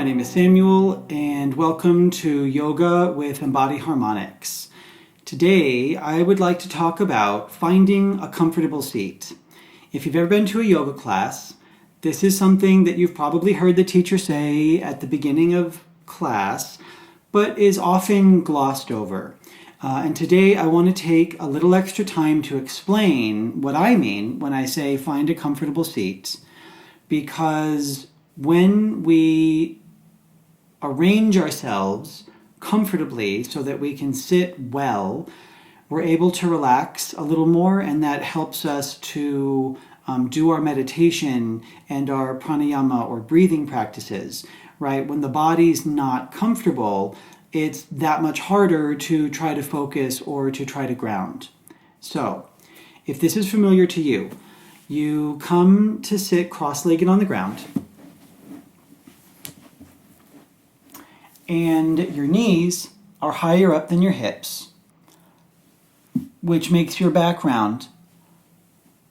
name is Samuel, and welcome to Yoga with Embody Harmonics. Today, I would like to talk about finding a comfortable seat. If you've ever been to a yoga class, this is something that you've probably heard the teacher say at the beginning of class, but is often glossed over. And today, I want to take a little extra time to explain what I mean when I say find a comfortable seat, because when we arrange ourselves comfortably so that we can sit well, we're able to relax a little more, and that helps us to do our meditation and our pranayama or breathing practices, right? When the body's not comfortable, it's that much harder to try to focus or to try to ground. So, if this is familiar to you, you come to sit cross-legged on the ground, and your knees are higher up than your hips, which makes your back round,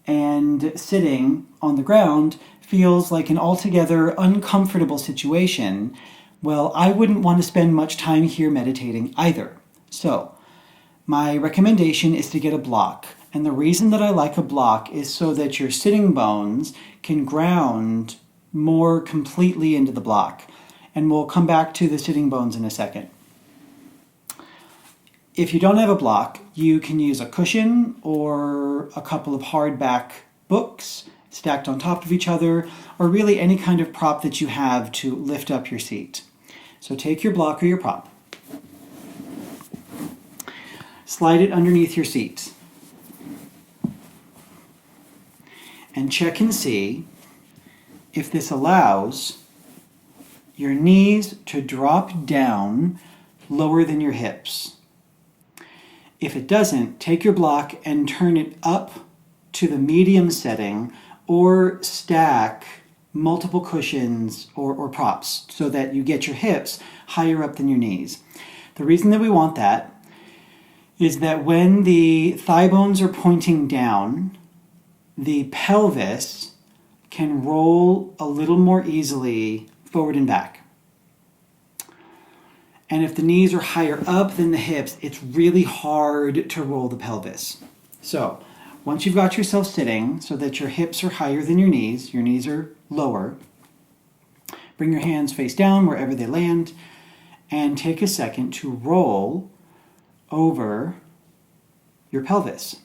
and sitting on the ground feels like an altogether uncomfortable situation. Well, I wouldn't want to spend much time here meditating either. So, my recommendation is to get a block. And the reason that I like a block is so that your sitting bones can ground more completely into the block. And we'll come back to the sitting bones in a second. If you don't have a block, you can use a cushion or a couple of hardback books stacked on top of each other, or really any kind of prop that you have to lift up your seat. So take your block or your prop, slide it underneath your seat, and check and see if this allows your knees to drop down lower than your hips. If it doesn't, take your block and turn it up to the medium setting, or stack multiple cushions or props so that you get your hips higher up than your knees. The reason that we want that is that when the thigh bones are pointing down, the pelvis can roll a little more easily forward and back. And if the knees are higher up than the hips, it's really hard to roll the pelvis. So, once you've got yourself sitting so that your hips are higher than your knees are lower, bring your hands face down wherever they land, and take a second to roll over your pelvis.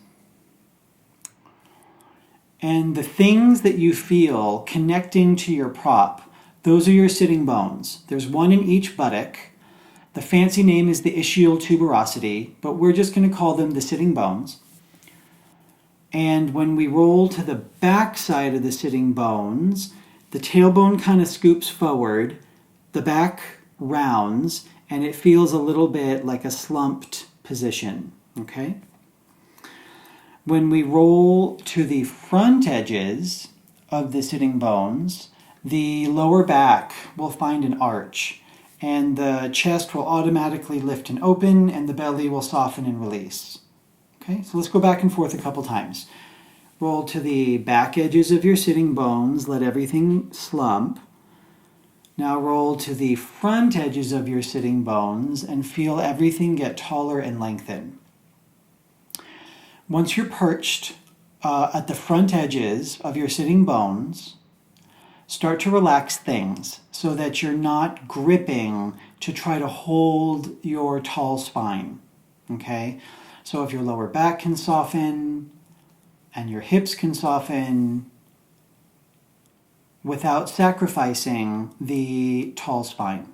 And the things that you feel connecting to your prop, those are your sitting bones. There's one in each buttock. The fancy name is the ischial tuberosity, but we're just going to call them the sitting bones. And when we roll to the back side of the sitting bones, the tailbone kind of scoops forward, the back rounds, and it feels a little bit like a slumped position, okay? When we roll to the front edges of the sitting bones, the lower back will find an arch, and the chest will automatically lift and open, and the belly will soften and release. Okay, so let's go back and forth a couple times. Roll to the back edges of your sitting bones, let everything slump. Now roll to the front edges of your sitting bones and feel everything get taller and lengthen. Once you're perched at the front edges of your sitting bones, start to relax things so that you're not gripping to try to hold your tall spine, okay? So if your lower back can soften and your hips can soften without sacrificing the tall spine.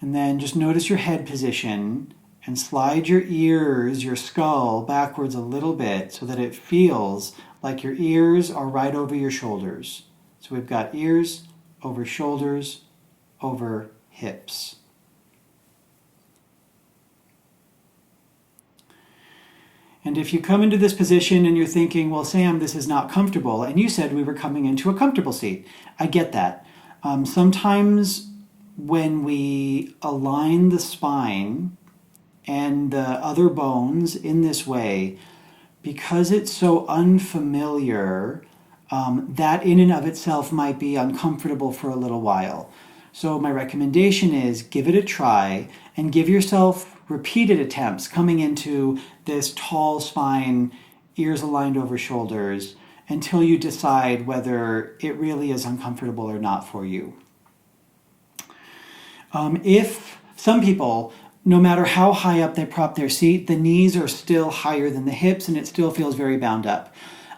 And then just notice your head position and slide your ears, your skull, backwards a little bit so that it feels like your ears are right over your shoulders. So we've got ears over shoulders over hips. And if you come into this position and you're thinking, well, Sam, this is not comfortable, and you said we were coming into a comfortable seat. I get that. Sometimes when we align the spine and the other bones in this way, because it's so unfamiliar, that in and of itself might be uncomfortable for a little while. So my recommendation is give it a try and give yourself repeated attempts coming into this tall spine, ears aligned over shoulders, until you decide whether it really is uncomfortable or not for you. If some people, no matter how high up they prop their seat, the knees are still higher than the hips and it still feels very bound up.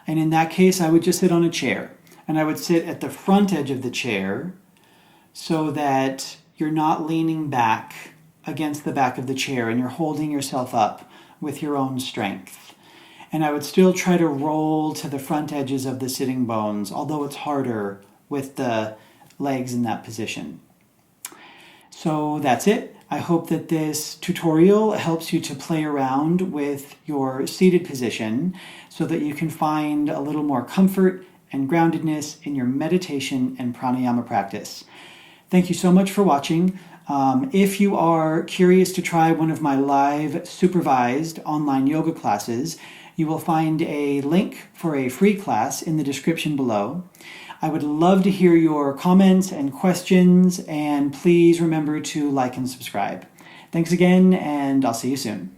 And in that case, I would just sit on a chair. And I would sit at the front edge of the chair so that you're not leaning back against the back of the chair and you're holding yourself up with your own strength. And I would still try to roll to the front edges of the sitting bones, although it's harder with the legs in that position. So that's it. I hope that this tutorial helps you to play around with your seated position so that you can find a little more comfort and groundedness in your meditation and pranayama practice. Thank you so much for watching. If you are curious to try one of my live supervised online yoga classes, you will find a link for a free class in the description below. I would love to hear your comments and questions, and please remember to like and subscribe. Thanks again, and I'll see you soon.